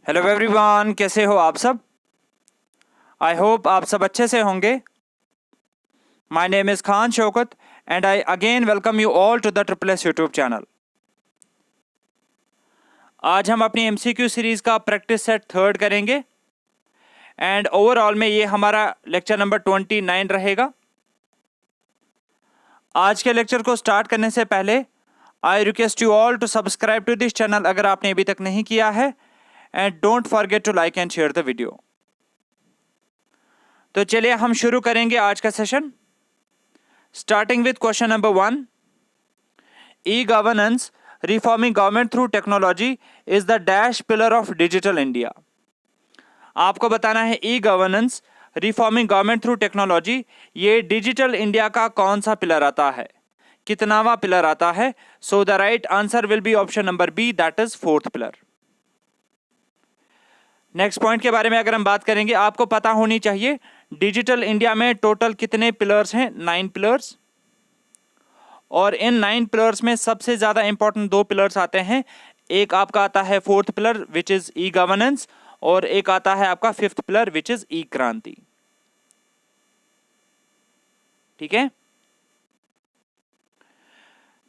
Hello everyone, कैसे हो आप सब। आई होप आप सब अच्छे से होंगे। My name is Khan Shaukat and I again welcome you all to the triple S YouTube channel. आज हम अपनी एमसीक्यू सीरीज़ का प्रैक्टिस सेट थर्ड करेंगे एंड ओवरऑल में ये हमारा लेक्चर नंबर 29 रहेगा। आज के लेक्चर को स्टार्ट करने से पहले I request you all to subscribe to this channel अगर आपने अभी तक नहीं किया है, and don't forget to like and share the video. तो चलिए हम शुरू करेंगे आज का session, starting with question number 1। E governance reforming government through technology is the dash pillar of digital India. आपको बताना है e governance reforming government through technology ये डिजिटल इंडिया का कौन सा पिलर आता है, कितनावा पिलर आता है। So the right answer will be option number B, that is fourth pillar. Next point के बारे में अगर हम बात करेंगे, आपको पता होनी चाहिए डिजिटल इंडिया में टोटल कितने पिलर्स हैं, 9 पिलर्स। और इन 9 पिलर्स में सबसे ज्यादा इंपॉर्टेंट 2 पिलर्स आते हैं। एक आपका आता है fourth pillar which is e governance, और एक आता है आपका फिफ्थ पिलर विच इज ई क्रांति। ठीक है,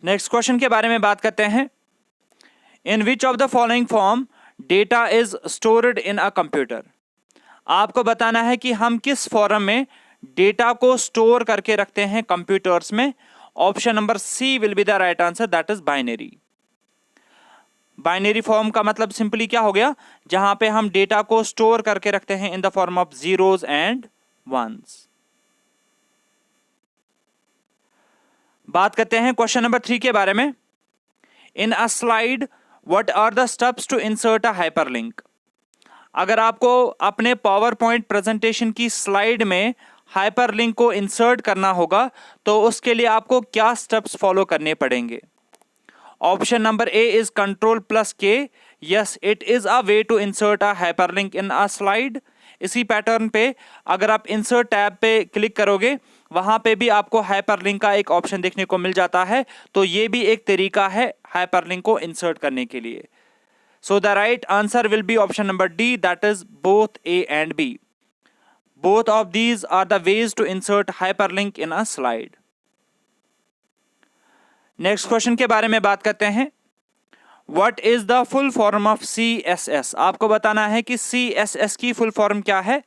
नेक्स्ट क्वेश्चन के बारे में बात करते हैं। In which of the following form data is stored in a computer. आपको बताना है कि हम किस फॉर्म में डेटा को स्टोर करके रखते हैं कंप्यूटर्स में। Option number C will be the right answer, that is binary. Binary form का मतलब सिंपली क्या हो गया, जहां पे हम डेटा को स्टोर करके रखते हैं in the form of zeros and ones. बात करते हैं क्वेश्चन नंबर 3 के बारे में। In a slide what are the steps to insert a hyperlink. अगर आपको अपने पावर पॉइंट प्रेजेंटेशन की स्लाइड में हाइपरलिंक को इंसर्ट करना होगा तो उसके लिए आपको क्या स्टेप्स फॉलो करने पड़ेंगे। Option number A is control plus K, yes it is a way to insert a hyperlink in a slide. इसी पैटर्न पे अगर आप इंसर्ट टैब पे क्लिक करोगे वहां पे भी आपको हाइपरलिंक का एक ऑप्शन देखने को मिल जाता है, तो ये भी एक तरीका है हाइपरलिंक को इंसर्ट करने के लिए। So the right answer will be option number D, that is both A and B. Both of these are the ways to insert hyperlink in a slide. Next question के बारे में बात करते हैं। What is the full form of CSS? आपको बताना है कि CSS की full form क्या है।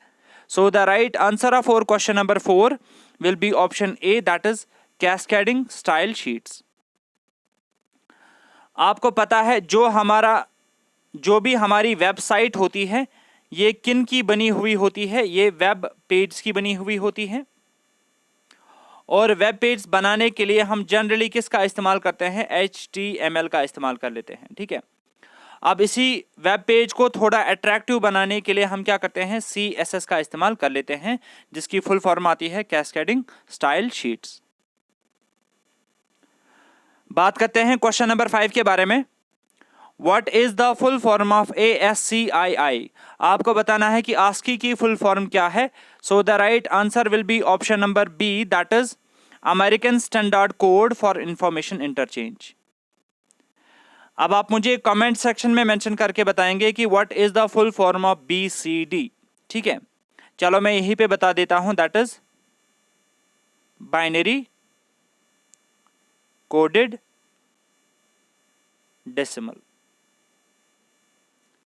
So the right answer of our question number 4 will be option A, that is cascading style sheets. आपको पता है जो भी हमारी वेबसाइट होती है ये किन की बनी हुई होती है, ये वेब पेज की बनी हुई होती है। और वेब पेज बनाने के लिए हम जनरली किसका इस्तेमाल करते हैं, HTML का इस्तेमाल कर लेते हैं। ठीक है, अब इसी वेब पेज को थोड़ा अट्रैक्टिव बनाने के लिए हम क्या करते हैं, CSS का इस्तेमाल कर लेते हैं, जिसकी फुल फॉर्म आती है कैस्केडिंग स्टाइल शीट्स। बात करते हैं क्वेश्चन नंबर 5 के बारे में। What is the full form of ASCII? आपको बताना है कि ASCII की फुल फॉर्म क्या है। So the right answer will be option number B, that is American Standard Code for Information Interchange. अब आप मुझे कमेंट सेक्शन में मेंशन करके बताएंगे कि what is the full form of BCD। ठीक है, चलो मैं यहीं पे बता देता हूं, that is Binary Coded Decimal।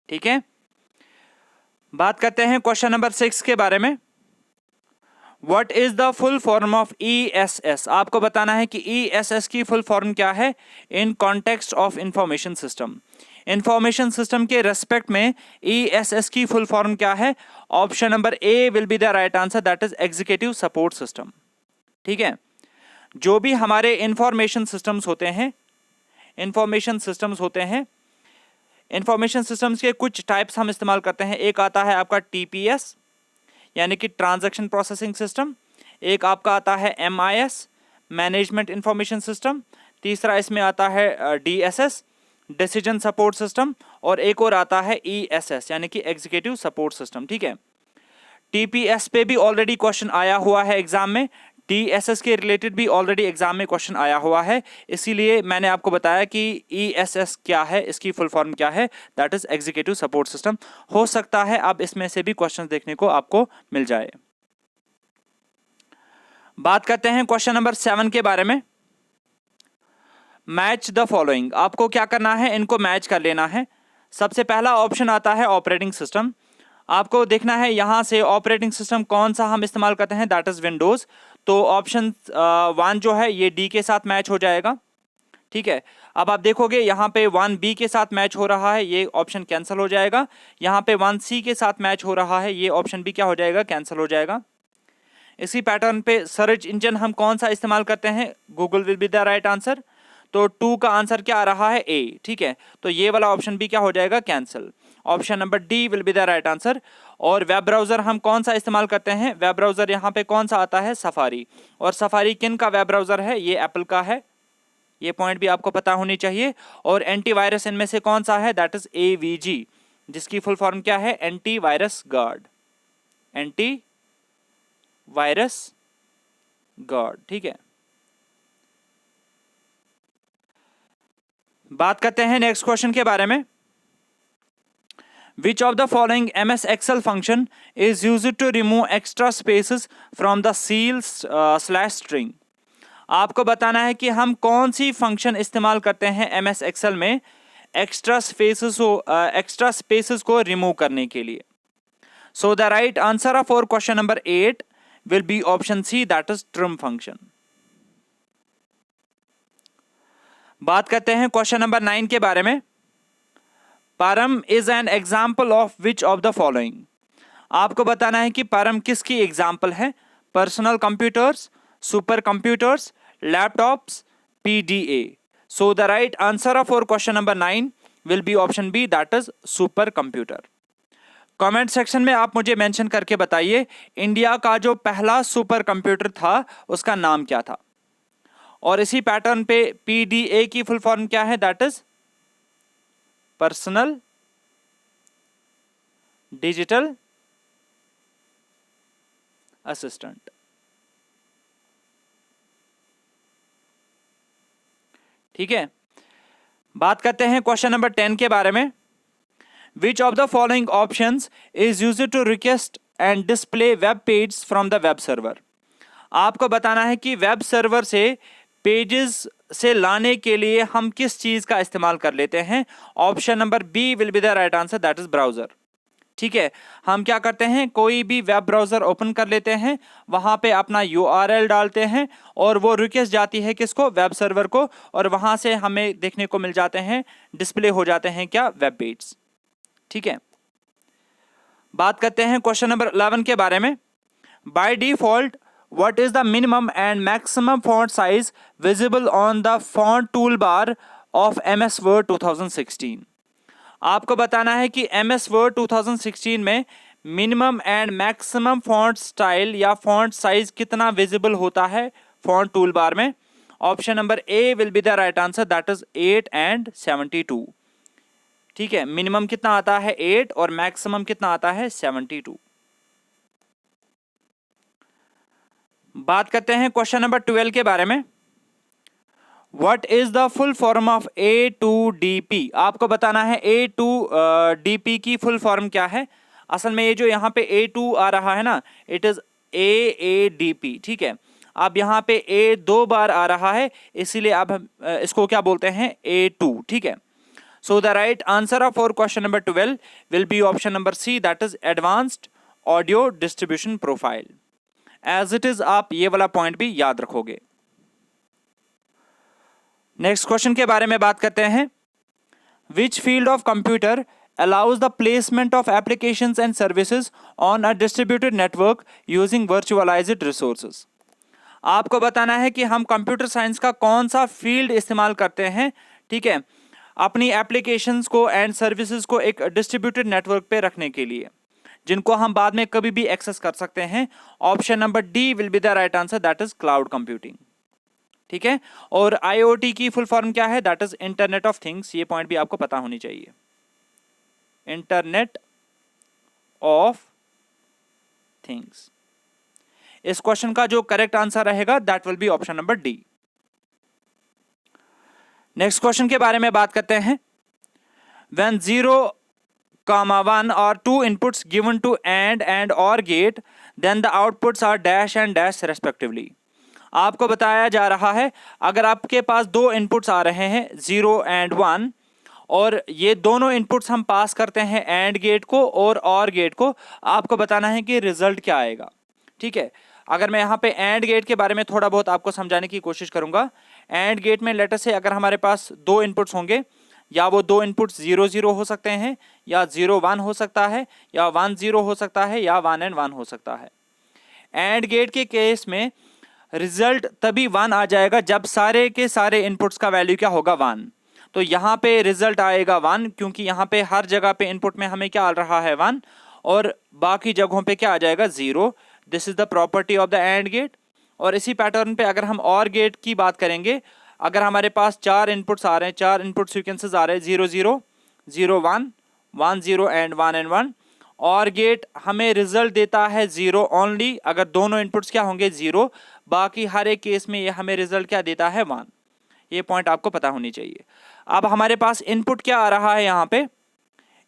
ठीक है, बात करते हैं क्वेश्चन नंबर 6 के बारे में। What is the full form of ESS? आपको बताना है कि ESS की फुल फॉर्म क्या है in context of information system. Information system के रेस्पेक्ट में ESS की फुल फॉर्म क्या है। Option number A will be the right answer, that is executive support system. ठीक है, जो भी हमारे इंफॉर्मेशन सिस्टम्स के कुछ टाइप्स हम इस्तेमाल करते हैं। एक आता है आपका TPS यानी कि ट्रांजैक्शन प्रोसेसिंग सिस्टम, एक आपका आता है MIS मैनेजमेंट इंफॉर्मेशन सिस्टम, तीसरा इसमें आता है DSS डिसीजन सपोर्ट सिस्टम, और एक और आता है ESS यानी कि एग्जीक्यूटिव सपोर्ट सिस्टम। ठीक है, TPS पे भी ऑलरेडी क्वेश्चन आया हुआ है एग्जाम में। TSS के रिलेटेड भी ऑलरेडी एग्जाम में क्वेश्चन आया हुआ है, इसीलिए मैंने आपको बताया कि ESS क्या है, इसकी फुल फॉर्म क्या है, that is executive support system. हो सकता है अब इसमें से भी क्वेश्चन देखने को आपको मिल जाए। बात करते हैं क्वेश्चन नंबर 7 के बारे में। मैच द फॉलोइंग, आपको क्या करना है, इनको मैच कर लेना है। सबसे पहला ऑप्शन आता है ऑपरेटिंग सिस्टम। आपको देखना है यहां से ऑपरेटिंग सिस्टम कौन सा हम इस्तेमाल करते हैं, दैट इज विंडोज। तो ऑप्शन 1 जो है ये डी के साथ मैच हो जाएगा, ठीक है। अब आप देखोगे यहाँ पे 1B के साथ मैच हो रहा है, ये ऑप्शन कैंसिल हो जाएगा। यहाँ पे 1C के साथ मैच हो रहा है, ये ऑप्शन भी क्या हो जाएगा, कैंसिल हो जाएगा। इसी पैटर्न पे सर्च इंजन हम कौन सा इस्तेमाल करते हैं, Google will be the right answer. तो 2 का आंसर क्या आ रहा है, ए, ठीक है। तो ये वाला ऑप्शन भी क्या हो जाएगा, cancel. Option number D will be the right answer. और वेब ब्राउजर हम कौन सा इस्तेमाल करते हैं, वेब ब्राउजर यहाँ पे कौन सा आता है, सफारी। और सफारी किन का वेब ब्राउजर है, ये एप्पल का है, ये पॉइंट भी आपको पता होनी चाहिए। और एंटीवायरस इनमें से कौन सा है, दैट इज AVG, जिसकी फुल फॉर्म क्या है, anti virus guard, anti virus guard, ठीक है। बात करते हैं नेक्स्ट क्वेश्चन के बारे में। Which of the following MS Excel function is used to remove extra spaces from the /string? आपको बताना है कि हम कौन सी फंक्शन इस्तेमाल करते हैं MS Excel में एक्स्ट्रा स्पेसेस को रिमूव करने के लिए। So the right answer for question number 8 will be option C, that is trim function. बात करते हैं क्वेश्चन नंबर 9 के बारे में। Param is an example of which of the following, आपको बताना है कि परम किसकी एग्जाम्पल है, personal computers, super computers, laptops, PDA। So the right answer for question number 9 will be option B, that is super computer. Comment section में आप मुझे mention करके बताइए इंडिया का जो पहला सुपर कंप्यूटर था उसका नाम क्या था। और इसी पैटर्न पे PDA की फुल फॉर्म क्या है, that is personal digital assistant, ठीक है। बात करते हैं क्वेश्चन नंबर 10 के बारे में। Which of the following options is used to request and display web page from the web server, आपको बताना है कि वेब सर्वर से पेजेस से लाने के लिए हम किस चीज का इस्तेमाल कर लेते हैं। Option number B will be the right answer, that is browser, ठीक है। हम क्या करते हैं, कोई भी वेब ब्राउजर ओपन कर लेते हैं, वहां पे अपना URL डालते हैं और वो रिक्वेस्ट जाती है किसको, वेब सर्वर को, और वहां से हमें देखने को मिल जाते हैं, डिस्प्ले हो जाते हैं क्या, वेब पेज, ठीक है। बात करते हैं क्वेश्चन नंबर 11 के बारे में। By default what is the minimum and maximum font size visible on the font toolbar of MS Word 2016? आपको बताना है कि MS Word 2016 में minimum and maximum font style या फॉन्ट साइज कितना विजिबल होता है फॉन्ट टूल बार में। Option number A will be the right answer, that is 8 and 72, ठीक है। मिनिमम कितना आता है 8 और मैक्सिमम कितना आता है 72। बात करते हैं क्वेश्चन नंबर 12 के बारे में। What is the full form of A2DP, आपको बताना है A2DP की फुल फॉर्म क्या है। असल में ये जो यहाँ पे A2 आ रहा है ना, इट इज AADP, ठीक है। अब यहाँ पे A 2 बार आ रहा है, इसीलिए अब हम इसको क्या बोलते हैं, A2, ठीक है। So the right answer for question number 12 will be option number C, that is advanced audio distribution profile. As it is आप ये वाला पॉइंट भी याद रखोगे। नेक्स्ट क्वेश्चन के बारे में बात करते हैं। Which field of computer allows the placement of applications and services on a distributed network using virtualized resources? आपको बताना है कि हम कंप्यूटर साइंस का कौन सा फील्ड इस्तेमाल करते हैं, ठीक है, अपनी एप्लीकेशंस को एंड सर्विसेज को एक डिस्ट्रीब्यूटेड नेटवर्क पे रखने के लिए, जिनको हम बाद में कभी भी एक्सेस कर सकते हैं। Option number D will be the right answer, that is cloud computing, ठीक है। और IoT की फुल फॉर्म क्या है, that is internet of things. ये पॉइंट भी आपको पता होनी चाहिए, इंटरनेट ऑफ थिंग्स। इस क्वेश्चन का जो करेक्ट आंसर रहेगा that will be option number D. Next question के बारे में बात करते हैं। When 0,1 or 2 inputs given to and or gate, then the outputs are dash and dash respectively. आपको बताया जा रहा है अगर आपके पास दो इनपुट्स आ रहे हैं 0 and 1 और ये दोनों इनपुट्स हम पास करते हैं एंड गेट को और गेट को, आपको बताना है कि रिजल्ट क्या आएगा। ठीक है, अगर मैं यहाँ पे एंड गेट के बारे में थोड़ा बहुत आपको समझाने की कोशिश करूंगा। एंड गेट में लेटर से अगर हमारे पास दो इनपुट्स होंगे, या वो दो इनपुट्स 0 0 हो सकते हैं, या 0 1 हो सकता है, या 1 0 हो सकता है, या 1 and 1 हो सकता है। एंड गेट के केस में रिजल्ट तभी 1 आ जाएगा जब सारे के सारे इनपुट्स का वैल्यू क्या होगा 1। तो यहाँ पे रिजल्ट आएगा 1 क्योंकि यहाँ पे हर जगह पे इनपुट में हमें क्या आ रहा है 1 और बाकी जगहों पे क्या आ जाएगा 0। This is the property of the and gate. और इसी पैटर्न पे अगर हम और गेट की बात करेंगे, अगर हमारे पास 4 इनपुट्स आ रहे हैं, 4 इनपुट सीक्वेंसेस आ रहे हैं 0 0 0 1 1 0 एंड 1 and 1, और गेट हमें रिजल्ट देता है 0 ओनली अगर दोनों इनपुट्स क्या होंगे 0, बाकी हर एक केस में ये हमें रिजल्ट क्या देता है 1। ये पॉइंट आपको पता होनी चाहिए। अब हमारे पास इनपुट क्या आ रहा है, यहाँ पे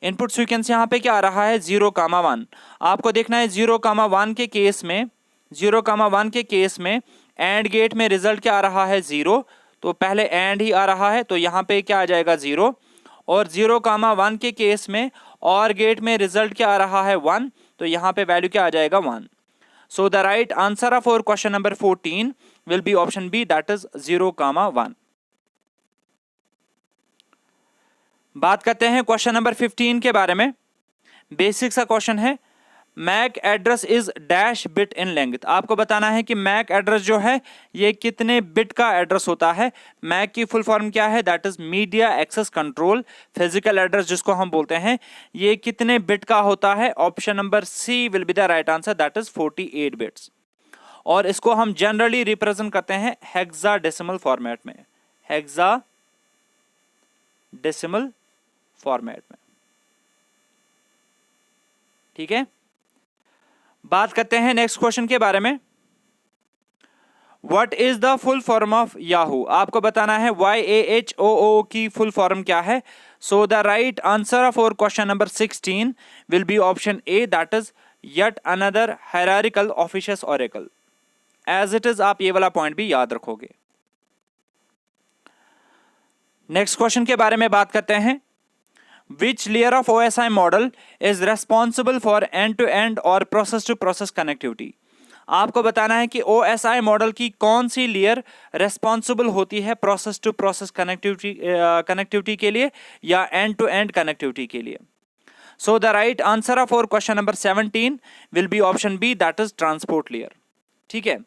इनपुट सीक्वेंस यहाँ पे क्या आ रहा है 0,1। आपको देखना है 0,1 के केस में, 0,1 के केस में एंड गेट में रिजल्ट क्या आ रहा है 0, तो पहले एंड ही आ रहा है तो यहाँ पे क्या आ जाएगा 0। और 0,1 के केस में और गेट में रिजल्ट क्या आ रहा है 1, तो यहाँ पे वैल्यू क्या आ जाएगा 1। So the right answer of our question number 14 will be option B, that is 0,1। बात करते हैं क्वेश्चन नंबर 15 के बारे में। बेसिक सा क्वेश्चन है, MAC address is dash bit in length. आपको बताना है कि मैक एड्रेस जो है ये कितने बिट का एड्रेस होता है। मैक की फुल फॉर्म क्या है, that is media access control physical address जिसको हम बोलते हैं, ये कितने बिट का होता है। Option number C will be the right answer, that is 48 bits. और इसको हम जनरली रिप्रेजेंट करते हैं हेक्साडेसिमल फॉर्मेट में, हेक्साडेसिमल फॉर्मेट में। ठीक है, बात करते हैं नेक्स्ट क्वेश्चन के बारे में। What is the full form of Yahoo. आपको बताना है YAHOO की फुल फॉर्म क्या है। So the right answer of our question number 16 will be option A, that is yet another hierarchical officious oracle. As it is आप ये वाला point भी याद रखोगे। नेक्स्ट क्वेश्चन के बारे में बात करते हैं। Which layer of OSI model is responsible for end-to-end और process-to-process connectivity? आपको बताना है कि OSI मॉडल की कौन सी लेयर रेस्पॉन्सिबल होती है प्रोसेस टू प्रोसेस कनेक्टिविटी के लिए या एंड टू एंड कनेक्टिविटी के लिए। So the right answer of our question number 17 will be option B, that is transport layer. ठीक है,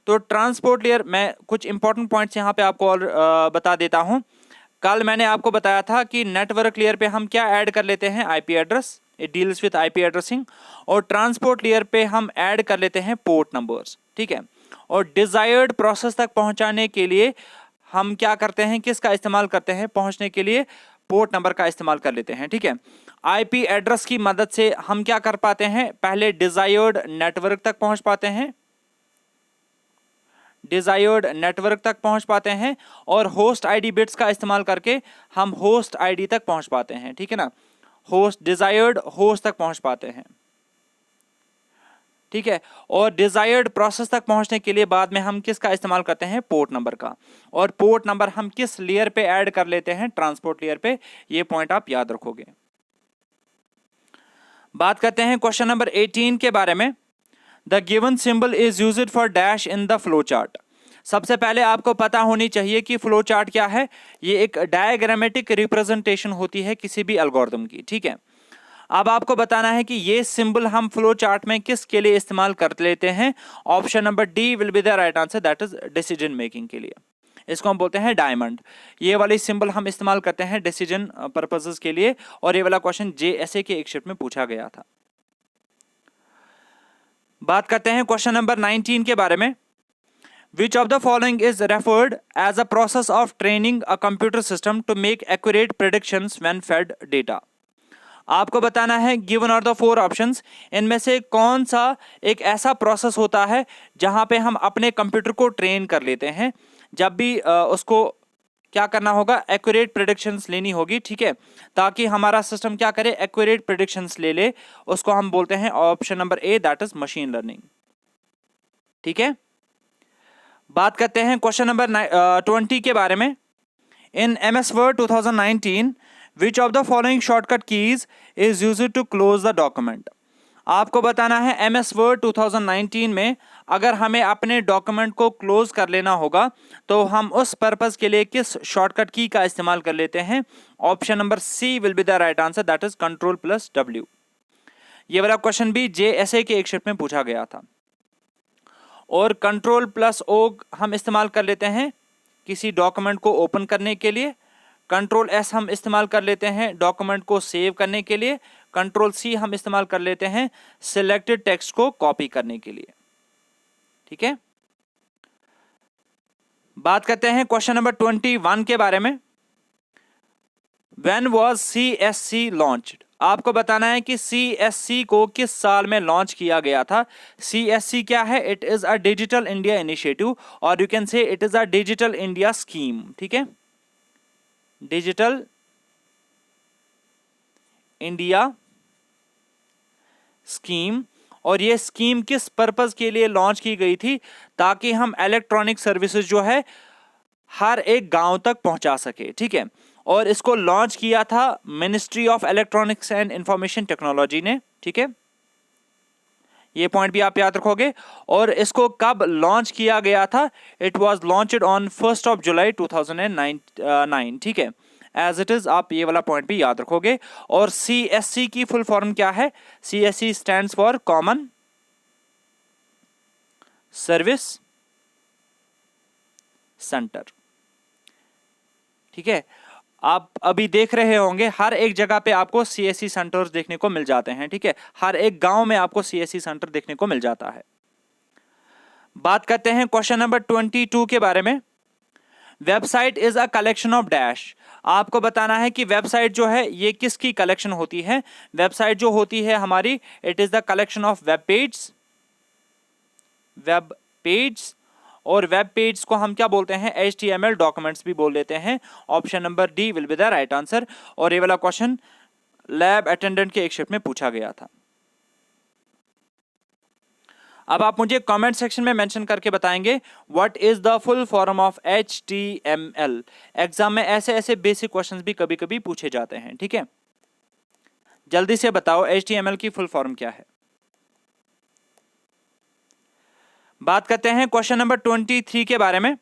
तो ट्रांसपोर्ट लेयर, मैं कुछ इंपॉर्टेंट पॉइंट्स यहाँ पे आपको और बता देता हूँ। कल मैंने आपको बताया था कि नेटवर्क लेयर पे हम क्या ऐड कर लेते हैं, IP address, it deals with IP addressing. और ट्रांसपोर्ट लेयर पे हम ऐड कर लेते हैं पोर्ट नंबर्स। ठीक है, और डिजायर्ड प्रोसेस तक पहुंचाने के लिए हम क्या करते हैं, किसका इस्तेमाल करते हैं, पहुंचने के लिए पोर्ट नंबर का इस्तेमाल कर लेते हैं। ठीक है, आईपी एड्रेस की मदद से हम क्या कर पाते हैं, पहले डिजायर्ड नेटवर्क तक पहुंच पाते हैं, डिजायर्ड नेटवर्क तक पहुंच पाते हैं, और होस्ट आईडी बिट्स का इस्तेमाल करके हम होस्ट आईडी तक पहुंच पाते हैं। ठीक है ना, होस्ट डिजायर्ड होस्ट तक पहुंच पाते हैं। ठीक है, और डिजायर्ड प्रोसेस तक पहुंचने के लिए बाद में हम किसका इस्तेमाल करते हैं, पोर्ट नंबर का। और पोर्ट नंबर हम किस लेयर पे ऐड कर लेते हैं, ट्रांसपोर्ट लेयर पे। ये पॉइंट आप याद रखोगे। बात करते हैं क्वेश्चन नंबर 18 के बारे में। The given symbol is used for dash in the flow chart. सबसे पहले आपको पता होनी चाहिए कि फ्लो चार्ट क्या है। ये एक डायग्रामेटिक रिप्रेजेंटेशन होती है किसी भी एल्गोरिथम की। ठीक है, अब आपको बताना है कि ये सिंबल हम फ्लो चार्ट में किसके लिए इस्तेमाल कर लेते हैं। Option number D will be the right answer, that is decision making के लिए। इसको हम बोलते हैं डायमंड। ये वाली सिंबल हम इस्तेमाल करते हैं डिसीजन पर्पसेस के लिए, और ये वाला क्वेश्चन JSA के एक शिफ्ट में पूछा गया था। बात करते हैं क्वेश्चन नंबर 19 के बारे में। Which of the following is referred as a process of training a computer system to make accurate predictions when fed data? आपको बताना है गिवन आर द 4 ऑप्शंस, इनमें से कौन सा एक ऐसा प्रोसेस होता है जहां पे हम अपने कंप्यूटर को ट्रेन कर लेते हैं। जब भी उसको क्या करना होगा, एक्यूरेट प्रेडिक्शंस लेनी होगी, ठीक है, ताकि हमारा सिस्टम क्या करे, एक्यूरेट प्रेडिक्शंस ले ले, उसको हम बोलते हैं option number A, that is machine learning. ठीक है, बात करते हैं क्वेश्चन नंबर 20 के बारे में। In MS Word 2019 which of the following shortcut keys is used to close the document. आपको बताना है MS Word 2019 में अगर हमें अपने डॉक्यूमेंट को क्लोज कर लेना होगा तो हम उस पर्पस के लिए किस शॉर्टकट की का इस्तेमाल कर लेते हैं। Option number C will be the right answer, that is Ctrl+W। ये वाला क्वेश्चन भी JSA के एक शिफ्ट में पूछा गया था। और Ctrl+O हम इस्तेमाल कर लेते हैं किसी डॉक्यूमेंट को ओपन करने के लिए, Ctrl+S हम इस्तेमाल कर लेते हैं डॉक्यूमेंट को सेव करने के लिए, Ctrl+C हम इस्तेमाल कर लेते हैं सिलेक्टेड टेक्स्ट को कॉपी करने के लिए। ठीक है, बात करते हैं क्वेश्चन नंबर 21 के बारे में। When was CSC launched? आपको बताना है कि CSC को किस साल में लॉन्च किया गया था। CSC क्या है? It is a digital India initiative, or you can say it is a digital India scheme. ठीक है, डिजिटल इंडिया स्कीम। और ये स्कीम किस पर्पस के लिए लॉन्च की गई थी? ताकि हम इलेक्ट्रॉनिक सर्विसेज जो है हर एक गांव तक पहुंचा सके। ठीक है, और इसको लॉन्च किया था ministry of electronics and information technology ने। ठीक है, ये पॉइंट भी आप याद रखोगे। और इसको कब लॉन्च किया गया था? इट वाज लॉन्च्ड ऑन 1 जुलाई 2009। ठीक है, एज इट इज, आप ये वाला पॉइंट भी याद रखोगे। और CSC की फुल फॉर्म क्या है? CSC stands for common service centre. ठीक है, आप अभी देख रहे होंगे हर एक जगह पे आपको CSC सेंटर्स देखने को मिल जाते हैं। ठीक है, हर एक गांव में आपको CSC सेंटर देखने को मिल जाता है। बात करते हैं क्वेश्चन नंबर 22 के बारे में। Website is a collection of dash. आपको बताना है कि वेबसाइट जो है ये किसकी कलेक्शन होती है। वेबसाइट जो होती है हमारी, it is the collection of web page. और वेब पेज को हम क्या बोलते हैं? HTML डॉक्यूमेंट्स भी बोल देते हैं। Option number D will be the right answer. और ये वाला क्वेश्चन लैब अटेंडेंट के एक शिफ्ट में पूछा गया था। अब आप मुझे कमेंट सेक्शन में मेंशन करके बताएंगे what is the full form of HTML। Exam में ऐसे ऐसे बेसिक क्वेश्चंस भी कभी कभी पूछे जाते हैं। ठीक है, जल्दी से बताओ HTML की फुल फॉर्म क्या है। बात करते हैं क्वेश्चन नंबर 23 के बारे में।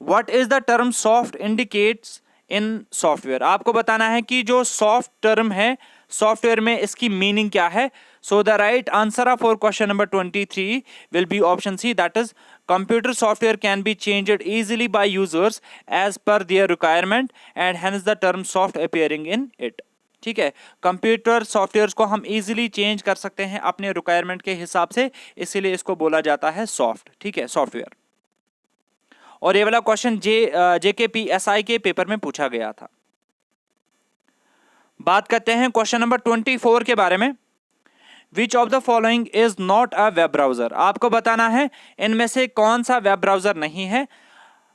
What is the term soft indicates in software. आपको बताना है कि जो सॉफ्ट टर्म है सॉफ्टवेयर में इसकी मीनिंग क्या है। So the right answer for question number 23 will be option C, that is computer software can be changed easily by users as per their requirement and hence the term soft appearing in it. ठीक है, computer software को हम easily change कर सकते हैं अपने requirement के हिसाब से, इसीलिए इसको बोला जाता है सॉफ्ट। ठीक है, सॉफ्टवेयर। और ये वाला क्वेश्चन JKPSI के पेपर में पूछा गया था। बात करते हैं क्वेश्चन नंबर 24 के बारे में। Which of the following is not a web browser. आपको बताना है इनमें से कौन सा वेब ब्राउजर नहीं है।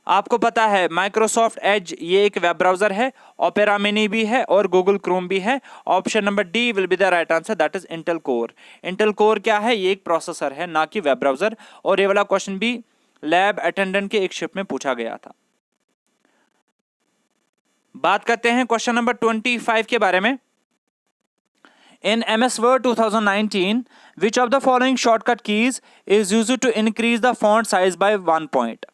आपको पता है माइक्रोसॉफ्ट एज ये एक वेब ब्राउजर है, ओपेरा मिनी भी है और गूगल क्रोम भी है। Option number D will be the right answer, that is Intel core. Intel core क्या है? ये एक प्रोसेसर है, ना कि वेब ब्राउजर। और ये वाला क्वेश्चन भी लैब अटेंडेंट के एक शिफ्ट में पूछा गया था। बात करते हैं क्वेश्चन नंबर 25 के बारे में। In MS Word 2019, which of the following shortcut keys is used to increase the font size by 1 point?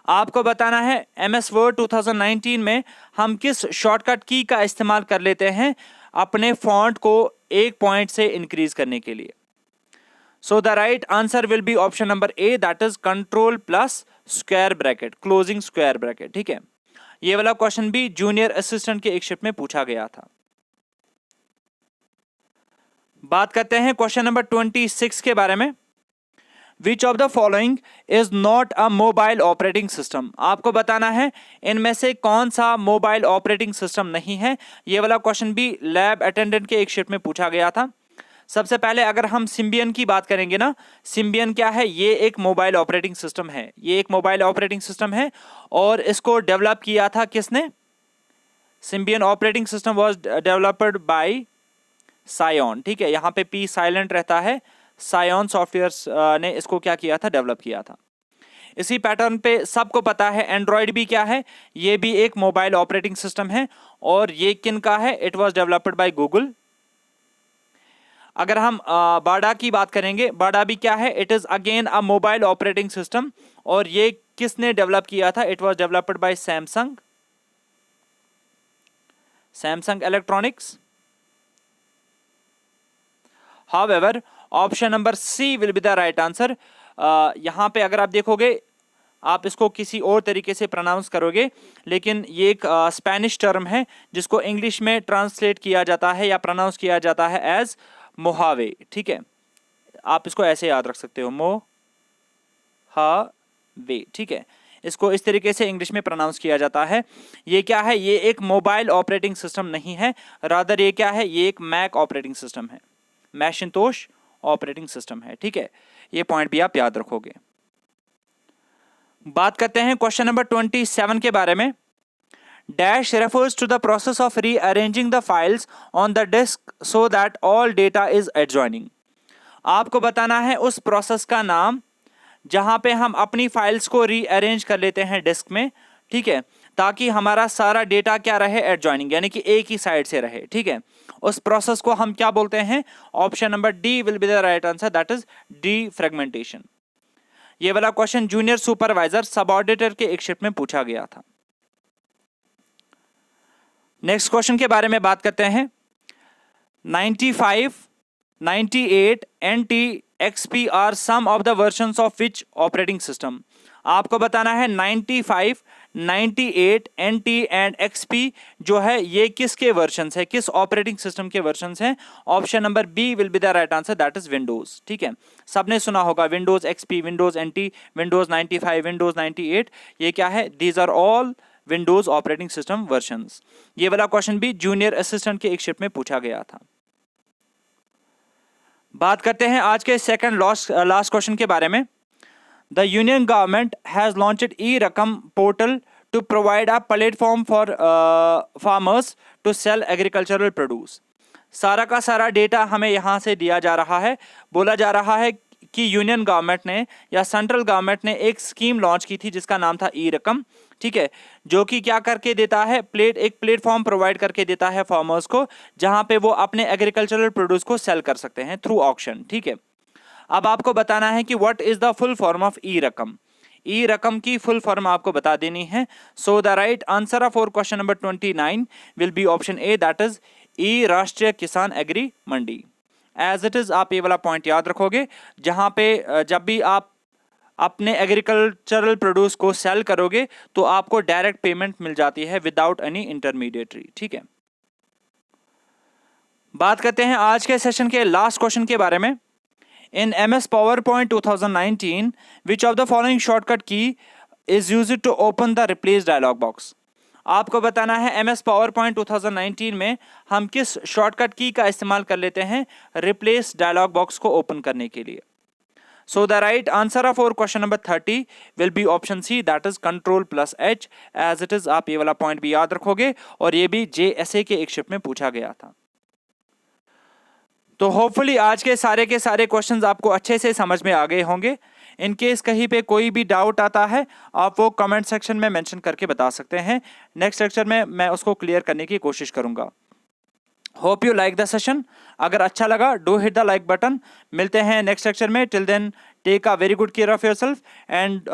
आपको बताना है MS Word 2019 में हम किस शॉर्टकट की का इस्तेमाल कर लेते हैं अपने फॉन्ट को 1 पॉइंट से इंक्रीज करने के लिए। So the right answer will be option number A, that is Ctrl+² closing square bracket. ठीक है, ये वाला क्वेश्चन भी जूनियर असिस्टेंट के एक शिफ्ट में पूछा गया था। बात करते हैं क्वेश्चन नंबर 26 के बारे में। Which of the following is not a mobile operating system. आपको बताना है इनमें से कौन सा मोबाइल ऑपरेटिंग सिस्टम नहीं है। ये वाला क्वेश्चन भी लैब अटेंडेंट के एक शीट में पूछा गया था। सबसे पहले अगर हम सिम्बियन की बात करेंगे ना, सिम्बियन क्या है, ये एक मोबाइल ऑपरेटिंग सिस्टम है। ये एक मोबाइल ऑपरेटिंग सिस्टम है और इसको डेवलप किया था किसने? Symbian operating system was developed by Psion. ठीक है, यहाँ पे पी साइलेंट रहता है। सायोन सॉफ्टवेयर ने इसको क्या किया था, डेवलप किया था। इसी पैटर्न पे सबको पता है एंड्रॉयड भी क्या है, ये भी एक मोबाइल ऑपरेटिंग सिस्टम है और ये किन का है? It was developed by Google. अगर हम बाडा की बात करेंगे, बाडा भी क्या है? It is again a mobile operating system और ये किसने डेवलप किया था? It was developed by Samsung, Samsung electronics. However option number C will be the right answer. यहां पे अगर आप देखोगे, आप इसको किसी और तरीके से प्रोनाउंस करोगे, लेकिन ये एक स्पेनिश टर्म है जिसको इंग्लिश में ट्रांसलेट किया जाता है या प्रोनाउंस किया जाता है एज मोहावे। ठीक है, आप इसको ऐसे याद रख सकते हो, मोहावे। ठीक है, इसको इस तरीके से इंग्लिश में प्रोनाउंस किया जाता है। ये क्या है? ये एक मोबाइल ऑपरेटिंग सिस्टम नहीं है, रादर ये क्या है? ये एक मैक ऑपरेटिंग सिस्टम है, मैशिंतोश ऑपरेटिंग सिस्टम है। ठीक है, ये पॉइंट भी आप याद रखोगे। बात करते हैं क्वेश्चन नंबर 27 के बारे में। Dash refers to the process of rearranging the files on the disk so that all data is adjoining. आपको बताना है उस प्रोसेस का नाम जहां पे हम अपनी फाइल्स को रीअरेंज कर लेते हैं डिस्क में। ठीक है, ताकि हमारा सारा डेटा क्या रहे? एडजॉइनिंग, यानी कि एक ही साइड से रहे। ठीक है, उस प्रोसेस को हम क्या बोलते हैं? Option number D will be the right answer, that is D fragmentation. ये वाला क्वेश्चन जूनियर सुपरवाइजर सबऑर्डिनेटर के एक शिफ्ट में पूछा गया था। नेक्स्ट क्वेश्चन के बारे में बात करते हैं। 95, 98, NT, XP are some of the versions of which operating system. आपको बताना है 95, 98, NT एंड XP जो है ये किसके वर्जन्स है, किस ऑपरेटिंग सिस्टम के वर्जन्स हैं? Option number B will be the right answer, that is Windows. ठीक है, सबने सुना होगा Windows XP, Windows NT, Windows 95, Windows 98। ये क्या है? These are all Windows operating system versions. ये वाला क्वेश्चन भी जूनियर असिस्टेंट के एक शिफ्ट में पूछा गया था। बात करते हैं आज के सेकंड लास्ट क्वेश्चन के बारे में। The Union government has launched e-Rakam portal to provide a platform for farmers to sell agricultural produce. सारा का सारा डेटा हमें यहाँ से दिया जा रहा है। बोला जा रहा है कि यूनियन गवर्नमेंट ने या सेंट्रल गवर्नमेंट ने एक स्कीम लॉन्च की थी जिसका नाम था ई-रकम। ठीक है, जो कि क्या करके देता है? एक प्लेटफॉर्म प्रोवाइड करके देता है फार्मर्स को, जहाँ पे वो अपने एग्रीकल्चरल प्रोड्यूस को सेल कर सकते हैं थ्रू ऑक्शन। ठीक है, अब आपको बताना है कि what is the full form of e रकम। ई रकम की फुल फॉर्म आपको बता देनी है। So the right answer for question number 29 will be option A, that is e Rashtriya Kisan agri Mandi. As it is आप ये वाला पॉइंट याद रखोगे, जहां पे जब भी आप अपने एग्रीकल्चरल प्रोड्यूस को सेल करोगे तो आपको डायरेक्ट पेमेंट मिल जाती है विदाउट एनी इंटरमीडिएटरी। ठीक है, बात करते हैं आज के सेशन के लास्ट क्वेश्चन के बारे में। In MS PowerPoint 2019, which of the following shortcut key is used to open the replace dialog box? आपको बताना है MS PowerPoint 2019 में हम किस शॉर्टकट की का इस्तेमाल कर लेते हैं रिप्लेस डायलॉग बॉक्स को ओपन करने के लिए। So the right answer for question number 30 will be option C, that is Ctrl+H। As it is आप ये वाला पॉइंट भी याद रखोगे और ये भी JSA के एक शिफ्ट में पूछा गया था। तो होपफुली आज के सारे क्वेश्चंस आपको अच्छे से समझ में आ गए होंगे। इन केस कहीं पे कोई भी डाउट आता है आप वो कमेंट सेक्शन में मेंशन करके बता सकते हैं। नेक्स्ट लेक्चर में मैं उसको क्लियर करने की कोशिश करूंगा। Hope you like the session. अगर अच्छा लगा do hit the like button. मिलते हैं नेक्स्ट लेक्चर में। Till then take a very good care of yourself and